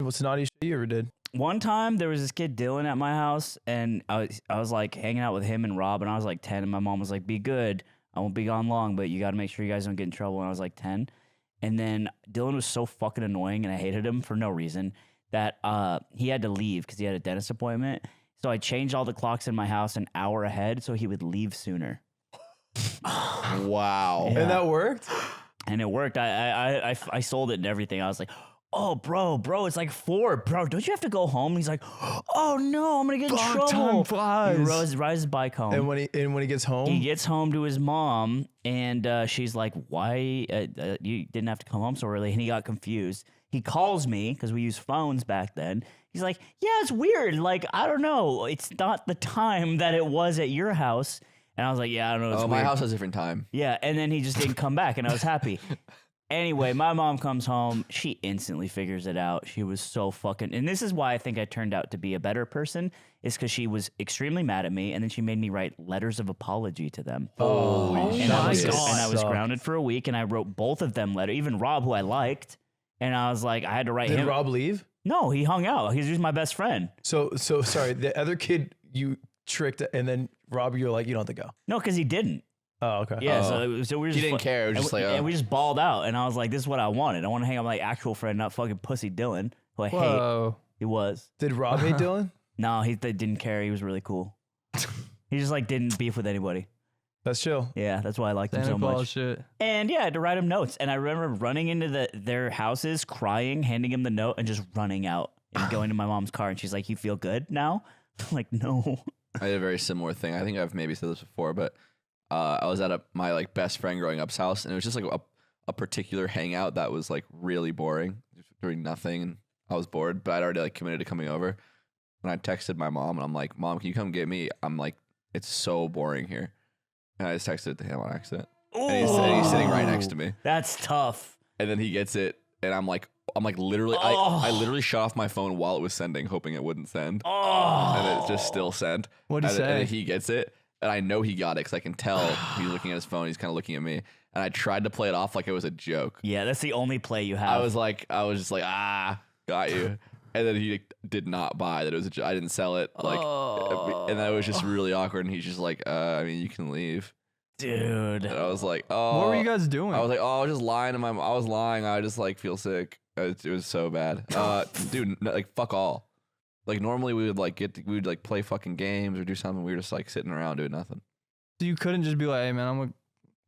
What's the naughtiest shit you ever did? One time there was this kid Dylan at my house, and I was like hanging out with him and Rob, and I was like 10, and my mom was like, "Be good, I won't be gone long, but you got to make sure you guys don't get in trouble." And I was like 10, and then Dylan was so fucking annoying, and I hated him for no reason that he had to leave because he had a dentist appointment. So I changed all the clocks in my house an hour ahead so he would leave sooner. Wow. Yeah. And that worked? And it worked. I sold it and everything. I was like, "Oh, bro, it's like 4. Bro, don't you have to go home?" And he's like, "Oh, no, I'm going to get in trouble." Time flies. He rides his bike home. And when he gets home? He gets home to his mom, and she's like, "Why? You didn't have to come home so early." And he got confused. He calls me because we used phones back then. He's like, "Yeah, it's weird. Like, I don't know. It's not the time that it was at your house." And I was like, "Yeah, I don't know. It's my weird." house has a different time. Yeah, and then he just didn't come back, and I was happy. Anyway, my mom comes home. She instantly figures it out. She was so fucking... And this is why I think I turned out to be a better person, is because she was extremely mad at me, and then she made me write letters of apology to them. Holy And I shit. was grounded for a week, and I wrote both of them letters, even Rob, who I liked. And I was like, I had to write him. Did Rob leave? No, he hung out. He was my best friend. So sorry, the other kid you tricked, and then Rob, you're like, you don't have to go. No, because he didn't. Oh, okay. Yeah, so we were just... He didn't care. It was just like... And we just balled out, and I was like, this is what I wanted. I want to hang out with my actual friend, not fucking pussy Dylan, who I hate. He was. Did Rob hate Dylan? No, he didn't care. He was really cool. He just like didn't beef with anybody. That's chill. Yeah, that's why I liked him so much. Shit. And yeah, I had to write him notes. And I remember running into their houses, crying, handing him the note, and just running out and going to my mom's car. And she's like, "You feel good now?" I'm like, "No." I did a very similar thing. I think I've maybe said this before, but I was at my like best friend growing up's house, and it was just like a particular hangout that was like really boring, just doing nothing. And I was bored, but I'd already like committed to coming over. And I texted my mom, and I'm like, "Mom, can you come get me?" I'm like, "It's so boring here." And I just texted it to him on accident. And he's sitting right next to me. That's tough. And then he gets it, and I'm like literally, I literally shut off my phone while it was sending, hoping it wouldn't send. And it just still sent. What'd he say? And then he gets it, and I know he got it because I can tell he's looking at his phone. He's kind of looking at me, and I tried to play it off like it was a joke. Yeah, that's the only play you have. I was just like, got you. And then he did not buy that it was a joke. I didn't sell it. Like, and that was just really awkward. And he's just like, I mean, you can leave. Dude. And I was like, oh. What were you guys doing? I was like, I was just lying to I was lying. I just like feel sick. It was so bad. Dude, like fuck all. Like normally we would like we would like play fucking games or do something. We were just like sitting around doing nothing. So you couldn't just be like, "Hey man, I'm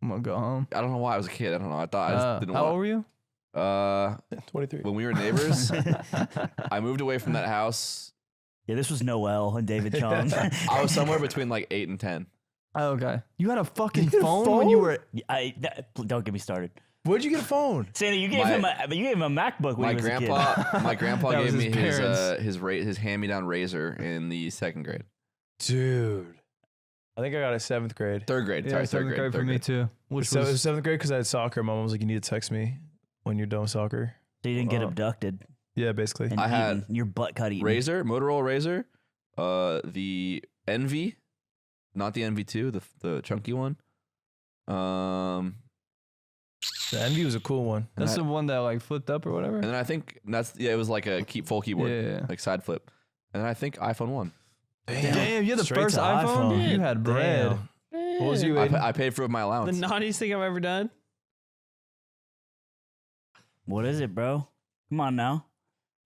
gonna go home." I don't know why I was a kid. I don't know. I thought I just didn't how want. old were you? 23. When we were neighbors, I moved away from that house. Yeah, this was Noel and David Chong. I was somewhere between like 8 and 10. Oh, okay. You had a fucking phone when you were. Don't get me started. Where'd you get a phone? Santa, you gave him a MacBook when he was a kid. My grandpa That gave was me his hand-me-down razor in the 2nd grade. Dude. I think I got it 7th grade. 3rd grade. Yeah, Sorry, 7th grade for me too. Which So it was was 7th grade because I had soccer. My mom was like, "You need to text me when you're done with soccer." So you didn't get abducted. Yeah, basically. And I had eaten, your butt cut eaten. Razor, Motorola Razor, the Envy, not the NV2, the chunky one. The Envy was a cool one. that's the one that like flipped up or whatever. And then I think it was like a full keyboard, Yeah. like side flip. And then I think iPhone 1. Damn, you had the Straight first to iPhone? iPhone. You had bread. Damn. What was you? Aiden? I paid for my The allowance. naughtiest thing I've ever done? What is it, bro? Come on now.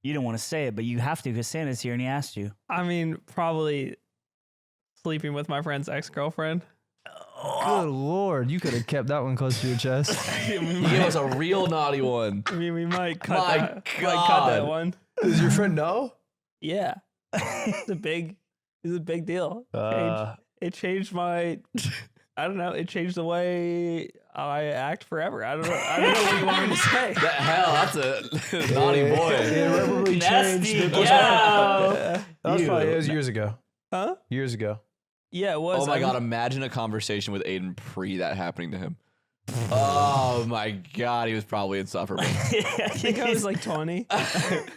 You don't want to say it, but you have to because Santa's here and he asked you. I mean, probably sleeping with my friend's ex-girlfriend. Good lord, you could have kept that one close to your chest. He gave us a real naughty one. I mean, we might cut My that. Might cut that God. one. Does your friend know? Yeah, it's a big deal. It changed my. I don't know. It changed the way I act forever. I don't know what you want me to say. The hell, that's a naughty boy. It irreparably Nasty changed. gal. It was years ago. Huh? Years ago. Yeah, it was. Oh my God, imagine a conversation with Aiden pre that happening to him. Oh my God, he was probably insufferable. I think I was like 20. I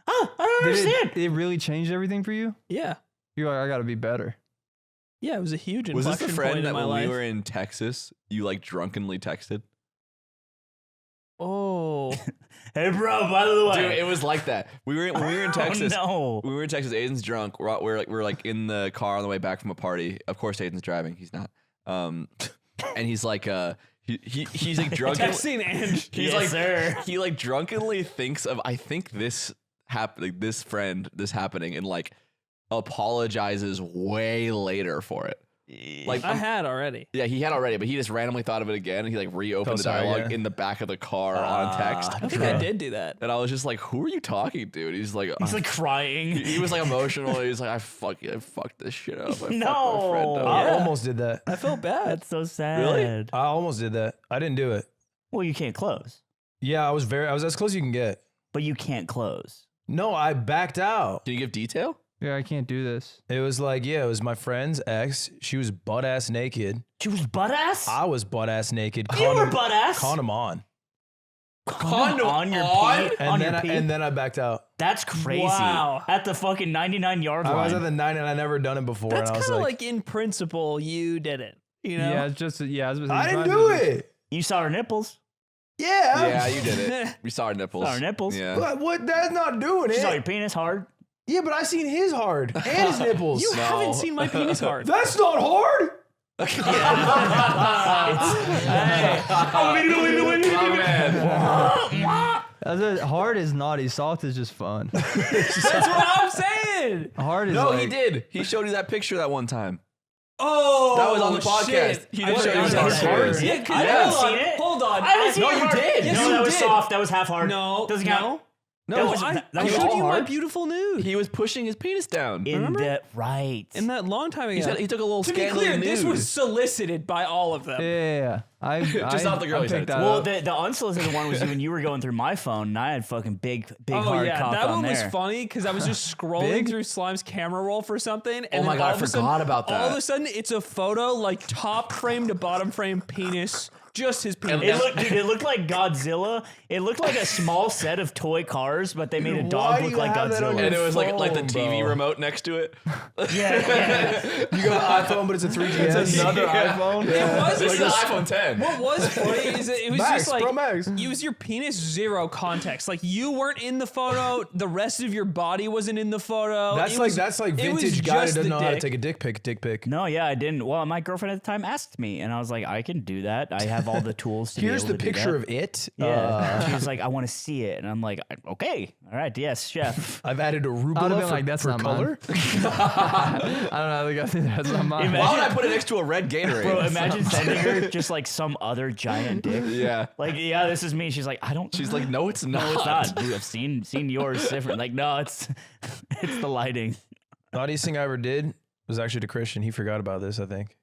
don't understand. It really changed everything for you? Yeah. You're like, I gotta be better. Yeah, it was a huge Was inflection this the point friend in that my when life. we were in Texas, you like drunkenly texted? Oh. Hey, bro, by the way. Dude, it was like that. When we were in Texas. Oh, no. When we were in Texas, Aiden's drunk. We're like in the car on the way back from a party. Of course, Aiden's driving. He's not. And he's like he's like drunken. Texting Ange. He's Yes, like sir. he like drunkenly thinks of I think this happening, this happening, and like apologizes way later for it. Like I had already. yeah, he had already, but he just randomly thought of it again. And he like reopened the sorry, dialogue yeah. in the back of the car on text. I think I did do that. And I was just like, "Who are you talking to?" And he's like, He's like crying. he was like emotional. He was like, I fucked this shit up. I fucked my No. friend up. I almost did that. I felt bad. That's so sad. Really? I almost did that. I didn't do it. Well, you can't close, Yeah, I was as close as you can get. but you can't close. No, I backed out. Can you give detail? Yeah, I can't do this. It was like, yeah, it was my friend's ex. She was butt ass naked. She was butt ass? I was butt ass naked. You were butt ass? Condom on. Condom on your on? pee? And On then your pee? and then I backed out. That's crazy. Wow. At the fucking 99-yard I line. was at the 9 and I never done it before. That's and I was kind of like, like in principle, you did it. You know? Yeah, it's just I was I didn't do it. You saw her nipples. Yeah. Yeah, you did it. We saw our nipples. Saw her nipples. Yeah. But what? That's not doing She saw your it. penis hard. Yeah, but I seen his hard and his nipples. You No. haven't seen my penis hard. That's not hard. Hard is naughty. Soft is just fun. That's what I'm saying. Hard is No, like, he did. He showed you that picture that one time. Oh, That was on the podcast. shit. He I didn't show you forgot his about hard. that. Yeah, 'cause- I haven't hold on, seen it. Hold on. I haven't seen No, it you hard. did. Yes, no, you that was did. soft. That was half hard. No, Doesn't count. no. No, That was- I that was showed all you my hard. beautiful nude. he was pushing his penis down. In the right. In that long time ago. He took a little to be scandal clear, nude. this was solicited by all of them. yeah. Just not the girl he picked said. that Well, up. the unsolicited one was when you were going through my phone, and I had fucking big Oh hard yeah, cock that on one was there. funny because I was just scrolling Big? through Slime's camera roll for something, and my then God, all I of a forgot sudden, about All of that. a sudden, it's a photo like top frame to bottom frame penis, just his penis. It looked like Godzilla. It looked like a small set of toy cars, but they made a Why dog do look you like have that on Godzilla. your And it was like the phone, TV bro. remote next to it. Yeah. You got an iPhone, but it's a 3GS. It's another iPhone. It was It's just an iPhone 10. What was funny is that it was Max, just like Pro Max. use your penis zero context. Like you weren't in the photo, the rest of your body wasn't in the photo. That's It like was- that's like it was vintage guy that just doesn't the know how to dick. take a dick pic. Dick pic. No, yeah, I didn't. Well, my girlfriend at the time asked me, and I was like, I can do that. I have all the tools to Here's be the able to do picture that. of it. Yeah. She was like, I want to see it. And I'm like, okay. All right. Yes, chef. I've added arugula I'd have been for, like, that's for not color. I don't know. I think that's not mine. Why would I put it next to a red Gatorade? Bro, imagine sending her just like some other giant dick. Yeah. Like, yeah, this is me. She's like, I don't. She's like, no, it's not. no, it's not. Dude, I've seen yours different. Like, no, it's the lighting. Naughtiest thing I ever did was actually to Christian. He forgot about this, I think.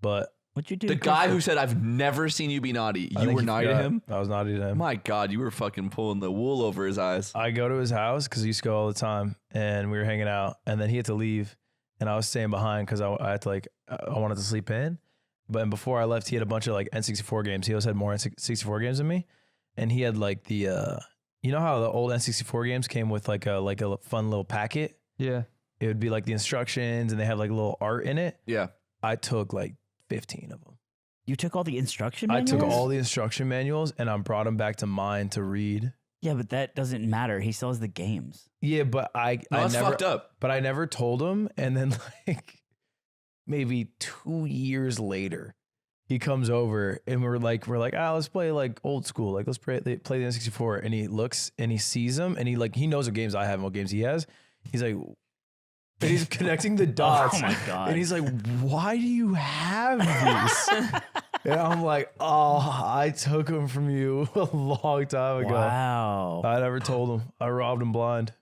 But What'd you do? The guy who said, I've never seen you be naughty. I You think were he naughty to forgot. him? I was naughty to him. My God, you were fucking pulling the wool over his eyes. I go to his house because he used to go all the time, and we were hanging out, and then he had to leave, and I was staying behind because I had to I wanted to sleep in, but before I left, he had a bunch of like N64 games. He always had more N64 games than me, and he had like the you know how the old N64 games came with like a fun little packet. Yeah. It would be like the instructions, and they have like little art in it. Yeah. I took like 15 of them. You took all the instruction I manuals? took all the instruction manuals and I brought them back to mine to read. Yeah, but that doesn't matter. He still has the games. Yeah, but I that's never, fucked up. But I never told him. And then like maybe 2 years later, he comes over and we're like, let's play like old school. Like let's play the N64. And he looks and he sees them and he knows what games I have and what games he has. He's like, and he's connecting the dots. Oh my God. And he's like, why do you have these? And I'm like, oh, I took them from you a long time ago. Wow. I never told him. I robbed him blind.